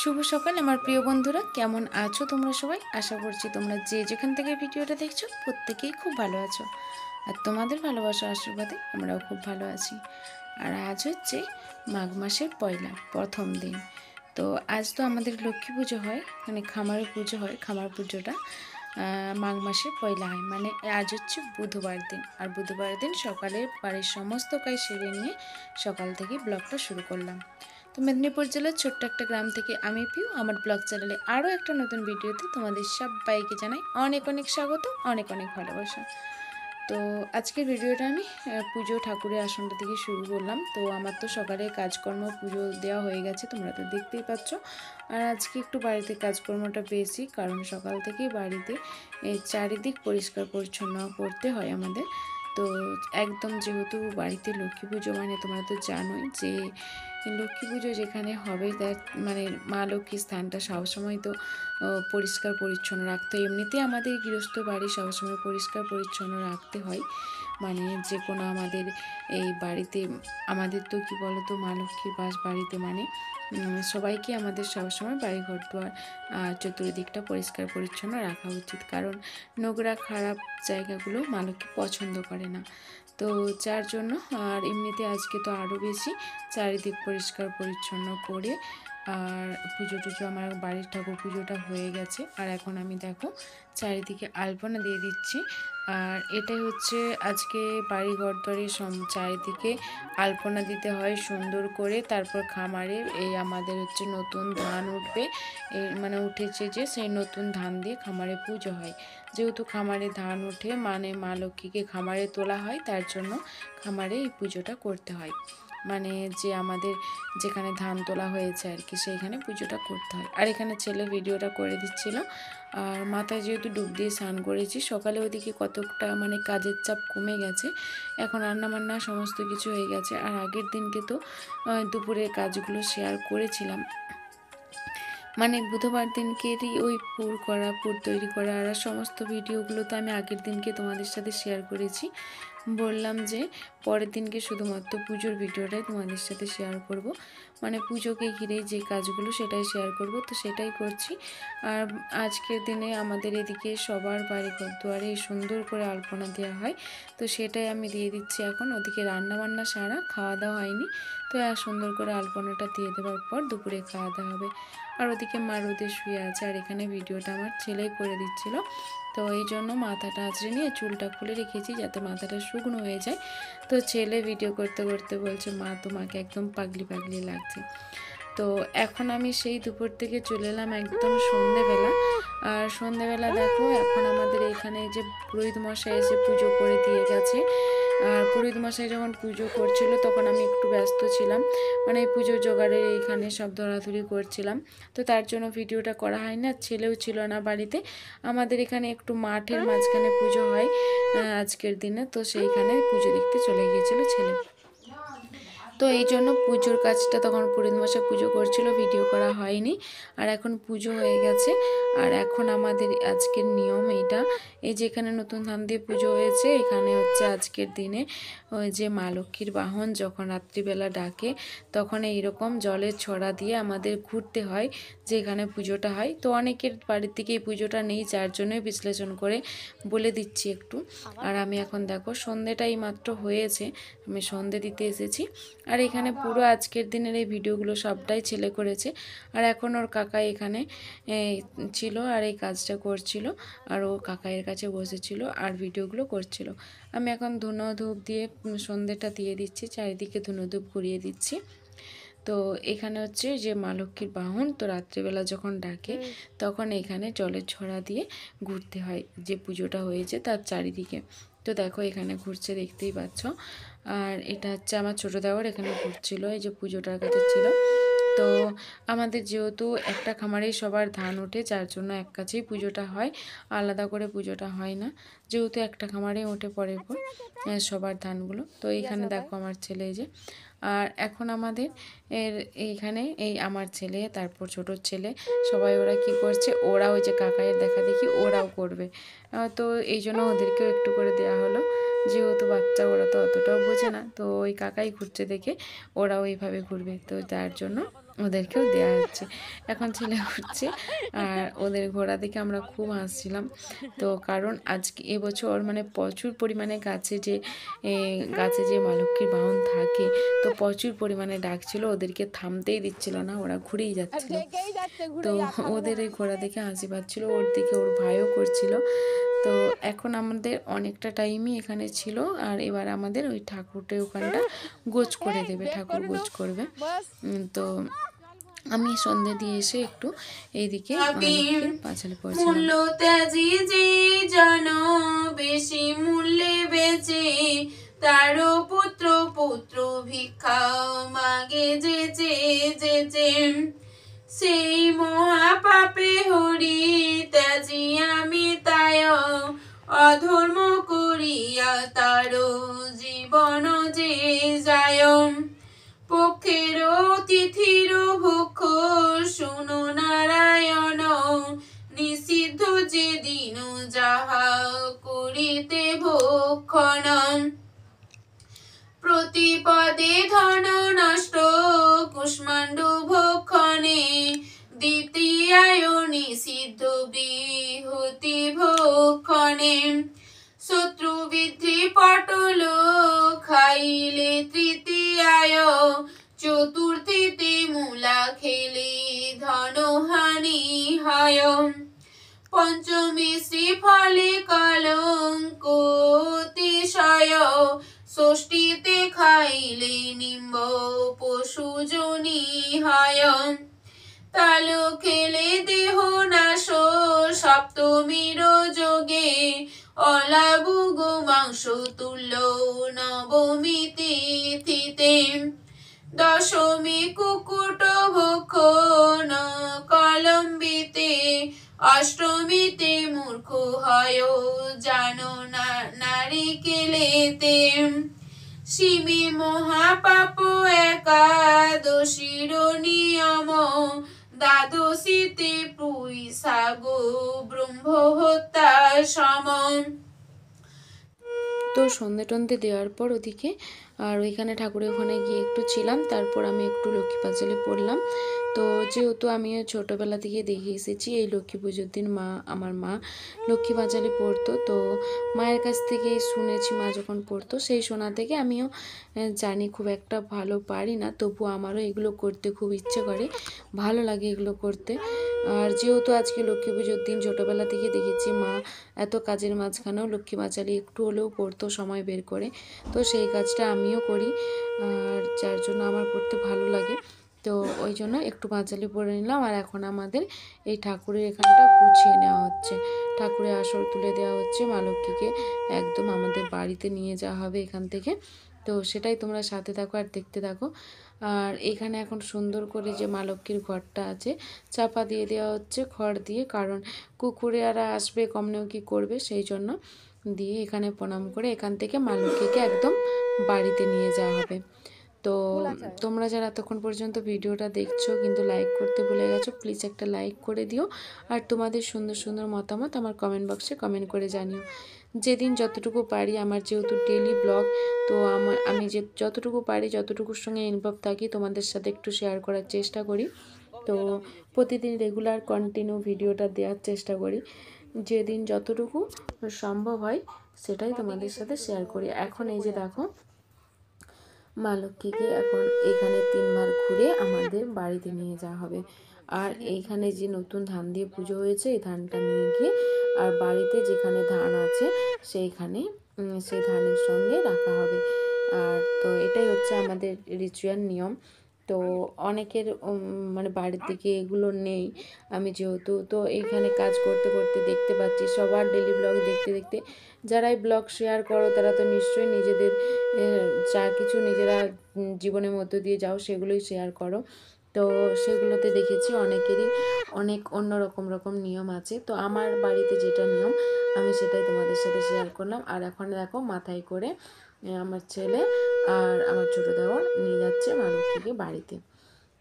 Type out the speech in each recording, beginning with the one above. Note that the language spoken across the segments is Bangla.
শুভ সকাল আমার প্রিয় বন্ধুরা, কেমন আছো তোমরা সবাই? আশা করছি তোমরা যে যেখান থেকে ভিডিওটা দেখছো প্রত্যেকেই খুব ভালো আছো। আর তোমাদের ভালোবাসা আশীর্বাদে আমরাও খুব ভালো আছি। আর আজ হচ্ছে মাঘ মাসের পয়লা প্রথম দিন। তো আজ তো আমাদের লক্ষ্মী পুজো হয়, মানে খামারের পুজো হয়। খামার পুজোটা মাঘ মাসের পয়লা হয়, মানে আজ হচ্ছে বুধবার দিন। আর বুধবার দিন সকালে বাড়ির সমস্ত কাজ সেরে নিয়ে সকাল থেকে ব্লগটা শুরু করলাম। তো মেদিনীপুর জেলার ছোট্ট একটা গ্রাম থেকে আমি পিউ আমার ব্লগ চ্যানেলে আরও একটা নতুন ভিডিওতে তোমাদের সবাইকে জানাই অনেক অনেক স্বাগত, অনেক অনেক ভালোবাসা। তো আজকের ভিডিওটা আমি পুজো ঠাকুরের আসনটা থেকে শুরু করলাম। তো আমার তো সকালে কাজকর্ম পুজো দেওয়া হয়ে গেছে, তোমরা তো দেখতেই পাচ্ছ। আর আজকে একটু বাড়িতে কাজকর্মটা বেশি, কারণ সকাল থেকেই বাড়িতে চারিদিক পরিষ্কার পরিচ্ছন্ন করতে হয় আমাদের। তো একদম যেহেতু বাড়িতে লক্ষ্মী পুজো, মানে তোমরা তো জানোই যে লক্ষ্মী পুজো যেখানে হবে তার মানে মা লক্ষ্মীর স্থানটা সবসময় তো পরিষ্কার পরিচ্ছন্ন রাখতে হয়। এমনিতেই আমাদের গৃহস্থ বাড়ি সবসময় পরিষ্কার পরিচ্ছন্ন রাখতে হয়, মানে যে কোনো আমাদের এই বাড়িতে আমাদের তো কী বলো তো, মা লক্ষ্মীর বাস বাড়িতে, মানে সবাইকে আমাদের সবসময় বাড়ি ঘর দুয়ার চতুর্দিকটা পরিষ্কার পরিচ্ছন্ন রাখা উচিত, কারণ নোংরা খারাপ জায়গাগুলো মা লক্ষ্মী পছন্দ করে না। তো যার জন্য আর এমনিতে আজকে তো আরও বেশি চারিদিক পরিষ্কার পরিচ্ছন্ন করে আর পুজো টুজো আমার বাড়ির ঠাকুর পুজোটা হয়ে গেছে। আর এখন আমি দেখো চারিদিকে আলপনা দিয়ে দিচ্ছি। আর এটাই হচ্ছে আজকে বাড়ি ঘরদরে চারিদিকে আলপনা দিতে হয় সুন্দর করে। তারপর খামারে এই আমাদের হচ্ছে নতুন ধান উঠবে, মানে উঠেছে যে সেই নতুন ধান দিয়ে খামারে পুজো হয়। যেহেতু খামারে ধান ওঠে মানে মা লক্ষ্মীকে খামারে তোলা হয়, তার জন্য খামারে এই পুজোটা করতে হয়। মানে যে আমাদের যেখানে ধান তোলা হয়েছে আর কি, সেইখানে পুজোটা করতে হয়। আর এখানে ছেলে ভিডিওটা করে দিচ্ছিল। আর মাথায় যেহেতু ডুব দিয়ে স্নান করেছি, সকালে ওদিকে কতটা মানে কাজের চাপ কমে গেছে, এখন রান্নাবান্না সমস্ত কিছু হয়ে গেছে। আর আগের দিনকে তো দুপুরের কাজগুলো শেয়ার করেছিলাম, মানে বুধবার দিনকেরই ওই পুর তৈরি করা আর সমস্ত ভিডিওগুলো তো আমি আগের দিনকে তোমাদের সাথে শেয়ার করেছি। বললাম যে পরের দিনকে শুধুমাত্র পুজোর ভিডিওটাই তোমাদের সাথে শেয়ার করব, মানে পুজোকে ঘিরে যে কাজগুলো সেটাই শেয়ার করব, তো সেটাই করছি। আর আজকের দিনে আমাদের এদিকে সবার বাড়ি ঘর দুয়ারে সুন্দর করে আলপনা দেওয়া হয়, তো সেটাই আমি দিয়ে দিচ্ছি এখন। ওদিকে রান্নাবান্না সারা, খাওয়া দাওয়া হয়নি, তো সুন্দর করে আলপনাটা দিয়ে দেওয়ার পর দুপুরে খাওয়া দাওয়া হবে। আর ওদিকে মা রোদে শুয়ে আছে, আর এখানে ভিডিওটা আমার ছেলেই করে দিচ্ছিল। তো এই জন্য মাথাটা আঁচড়ে নিয়ে চুলটা খুলে রেখেছি যাতে মাথাটা শুকনো হয়ে যায়। তো ছেলে ভিডিও করতে করতে বলছে, মা তোমাকে একদম পাগলি পাগলি লাগছে। তো এখন আমি সেই দুপুর থেকে চলে এলাম একদম সন্ধেবেলা। আর সন্ধেবেলা দেখো এখন আমাদের এখানে যে পুরোহিত মশাই এসে পুজো করে দিয়ে গেছে। আর পুরোহিত মশাই যখন পুজো করছিল তখন আমি একটু ব্যস্ত ছিলাম, মানে এই পুজোর জোগাড়ের এইখানে সব ধরাধরি করছিলাম, তো তার জন্য ভিডিওটা করা হয় না। ছেলেও ছিল না বাড়িতে, আমাদের এখানে একটু মাঠের মাঝখানে পুজো হয় আজকের দিনে, তো সেইখানে পুজো দেখতে চলে গিয়েছিল ছেলে। তো এই জন্য পুজোর কাজটা তখন পুরোহিত মশাই পুজো করছিল, ভিডিও করা হয়নি। আর এখন পুজো হয়ে গেছে। আর এখন আমাদের আজকের নিয়ম এইটা, এই যেখানে নতুন ধান দিয়ে পুজো হয়েছে এখানে হচ্ছে আজকের দিনে ওই যে মা লক্ষ্মীর বাহন যখন রাত্রিবেলা ডাকে তখন এইরকম জলের ছড়া দিয়ে আমাদের ঘুরতে হয় যেখানে পুজোটা হয়। তো অনেকের বাড়ির থেকে এই পুজোটা নেই, যার জন্যই বিশ্লেষণ করে বলে দিচ্ছি একটু। আর আমি এখন দেখো সন্ধেটাই মাত্র হয়েছে, আমি সন্ধে দিতে এসেছি। আর এখানে পুরো আজকের দিনের এই ভিডিওগুলো সবটাই ছেলে করেছে। আর এখন ওর কাকা এখানে ছিল আর এই কাজটা করছিল, আর ও কাকাইয়ের কাছে বসেছিল আর ভিডিওগুলো করছিল। আমি এখন ধুনো ধূপ দিয়ে সন্ধেটা দিয়ে দিচ্ছি, চারিদিকে ধুনো ধূপ ঘুরিয়ে দিচ্ছি। তো এখানে হচ্ছে যে মা লক্ষ্মীর বাহন, তো রাত্রিবেলা যখন ডাকে তখন এখানে জলের ছড়া দিয়ে ঘুরতে হয় যে পুজোটা হয়েছে তার চারিদিকে। তো দেখো এখানে ঘুরছে, দেখতেই পাচ্ছ। আর এটা হচ্ছে আমার ছোটো দেওয়ার এখানে ঘুরছিল, এই যে পুজোটার কাছে ছিল। তো আমাদের যেহেতু একটা খামারেই সবার ধান ওঠে, যার জন্য এক কাছেই পুজোটা হয়, আলাদা করে পুজোটা হয় না, যেহেতু একটা খামারেই ওঠে পরের পর সবার ধানগুলো। তো এইখানে দেখো আমার ছেলে এই যে। আর এখন আমাদের এইখানে এই আমার ছেলে, তারপর ছোট ছেলে, সবাই ওরা কি করছে, ওরা ওই যে কাকাইয়ের দেখা দেখি ওরাও করবে। তো এই জন্য ওদেরকেও একটু করে দেওয়া হলো, যেহেতু বাচ্চা ওরা তো অতটাও বোঝে না, তো ওই কাকাই ঘুরছে দেখে ওরাও এইভাবে ঘুরবে, তো তার জন্য ওদেরকেও দেওয়া হচ্ছে। এখন ছেলে উঠছে আর ওদের ঘোড়া দেখে আমরা খুব হাসছিলাম। তো কারণ আজকে এবছর মানে প্রচুর পরিমাণে গাছে যে মা লক্ষ্মীর বাহন থাকে, তো প্রচুর পরিমাণে ডাকছিল, ওদেরকে থামতেই দিচ্ছিল না, ওরা ঘুরেই যাচ্ছিল। তো ওদের এই ঘোড়া দেখে হাসি পাচ্ছিল, ওর দিকে ওর ভাইও করছিল। তো এখন আমাদের অনেকটা টাইমই এখানে ছিল, আর এবার আমাদের ওই ঠাকুরটার ওখানটা গোছ করে দেবে, ঠাকুর গোছ করবে। তো আমি সন্ধে দিয়ে এসে একটু এইদিকে পাঁচালি পড়ছিলাম। বেশি মূল্যে বেচে তারও পুত্র পুত্র ভিক্ষা মাগে যেচে সেই মহাপাপে হরি ত্যাজি আমি তাই অধর্ম করিয়া তারও জীবন যে যায় পক্ষের তিথির ভক্ষ শুনো নারায়ণ নিষিদ্ধ যে দিন যাহা করিতে ভক্ষণ প্রতিপদে ধন নষ্ট কুষ্মাণ্ড ভক্ষণে দ্বিতীয়ায় নিষিদ্ধ বিহতি ভক্ষণে শত্রু বৃদ্ধি পটল খাইলে তৃতীয়ায় চতুর্থীতে মূলা খেলে ধনহানি হয় পঞ্চমী শ্রীফলে কলঙ্ক অতিশয় ষষ্ঠীতে খাইলে নিম্ব পশু জনি হয় তাল খেলে দেহ নাশ সপ্তমীর যোগে অলাভ গোমাংস তুল্য নবমী তিথিতে দশমী কুকুট ভক্ষণ কলম্বিতে অষ্টমীতে মূর্খ হয় জানো না নারিকেলেতে শিবী মহাপাপ একাদশীর নিয়ম দ্বাদশীতে পুইশাগো ব্রহ্ম হত্যা সম। তো সন্ধে টন্ধে দেওয়ার পর ওদিকে আর ওইখানে ঠাকুরের ওখানে গিয়ে একটু ছিলাম, তারপর আমি একটু লক্ষ্মী পাঁচালি পড়লাম। তো যেহেতু আমিও ছোটোবেলা থেকে দেখে এসেছি এই লক্ষ্মী পুজোর দিন আমার মা লক্ষ্মী পাঁচালি পড়তো, তো মায়ের কাছ থেকে শুনেছি, মা যখন পড়তো সেই শোনা থেকে আমিও জানি, খুব একটা ভালো পারি না, তবু আমারও এগুলো করতে খুব ইচ্ছে করে, ভালো লাগে এগুলো করতে। আর যেহেতু আজকে লক্ষ্মী পুজোর দিন ছোটোবেলা থেকে দেখেছি মা এত কাজের মাঝখানেও লক্ষ্মী পাঁচালি একটু হলেও পড়তো সময় বের করে, তো সেই কাজটা আমিও করি, আর যার জন্য আমার করতে ভালো লাগে। তো ওই জন্য একটু পাঁচালি পড়ে নিলাম। আর এখন আমাদের এই ঠাকুরের এখানটা গুছিয়ে নেওয়া হচ্ছে, ঠাকুরের আসর তুলে দেওয়া হচ্ছে, মা লক্ষ্মীকে একদম আমাদের বাড়িতে নিয়ে যাওয়া হবে এখান থেকে। তো সেটাই তোমরা সাথে থাকো আর দেখতে থাকো। আর এখানে এখন সুন্দর করে যে মা লক্ষ্মীর ঘরটা আছে চাপা দিয়ে দেওয়া হচ্ছে খড় দিয়ে, কারণ কুকুরেরা আসবে কমনেও কি করবে, সেই জন্য দিয়ে এখানে প্রণাম করে এখান থেকে মা লক্ষ্মীকে একদম বাড়িতে নিয়ে যাওয়া হবে। তো তোমরা যারা এতক্ষণ পর্যন্ত ভিডিওটা দেখছো কিন্তু লাইক করতে ভুলে গেছো, প্লিজ একটা লাইক করে দিও, আর তোমাদের সুন্দর সুন্দর মতামত আমার কমেন্ট বক্সে কমেন্ট করে জানিও। যেদিন যতটুকু পারি, আমার যেহেতু ডেলি ব্লগ, তো আমি যতটুকু পারি, যতটুকুর সঙ্গে ইনভলভ থাকি, তোমাদের সাথে একটু শেয়ার করার চেষ্টা করি। তো প্রতিদিন রেগুলার কন্টিনিউ ভিডিওটা দেওয়ার চেষ্টা করি, যেদিন যতটুকু সম্ভব হয় সেটাই তোমাদের সাথে শেয়ার করি। এখন এই যে দেখো মা লক্ষ্মীকে এখন এখানে 3 বার ঘুরে আমাদের বাড়িতে নিয়ে যাওয়া হবে। আর এইখানে যে নতুন ধান দিয়ে পুজো হয়েছে, এই ধানটা নিয়ে গিয়ে আর বাড়িতে যেখানে ধান আছে সেইখানে সেই ধানের সঙ্গে রাখা হবে। আর তো এটাই হচ্ছে আমাদের রিচুয়াল নিয়ম। তো অনেকের মানে বাড়ির দিকে এগুলো নেই, আমি যেহেতু তো এইখানে কাজ করতে করতে দেখতে পাচ্ছি সবার ডেলি ব্লগ দেখতে দেখতে, যারাই ব্লগ শেয়ার করো তারা তো নিশ্চয়ই নিজেদের যা কিছু নিজেরা জীবনের মধ্য দিয়ে যাও সেগুলোই শেয়ার করো। তো সেগুলোতে দেখেছি অনেকেরই অনেক অন্য রকম নিয়ম আছে, তো আমার বাড়িতে যেটা নিয়ম আমি সেটাই তোমাদের সাথে শেয়ার করলাম। আর এখন দেখো মাথায় করে আমার ছেলে আর আমার ছোটো দেওর নিয়ে যাচ্ছে মা লক্ষ্মীকে বাড়িতে।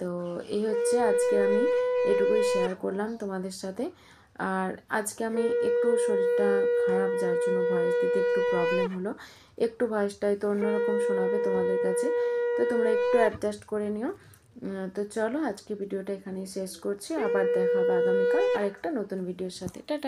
তো এই হচ্ছে আজকে আমি এটুকুই শেয়ার করলাম তোমাদের সাথে। আর আজকে আমি একটু শরীরটা খারাপ, যার জন্য ভয়েস দিতে একটু প্রবলেম হলো, একটু ভয়েসটাই তো অন্যরকম শোনাবে তোমাদের কাছে, তো তোমরা একটু অ্যাডজাস্ট করে নিও। তো চলো আজকে ভিডিওটা এখানেই শেষ করছি, আবার দেখা হবে আগামীকাল আরেকটা নতুন ভিডিওর সাথে। টাটা।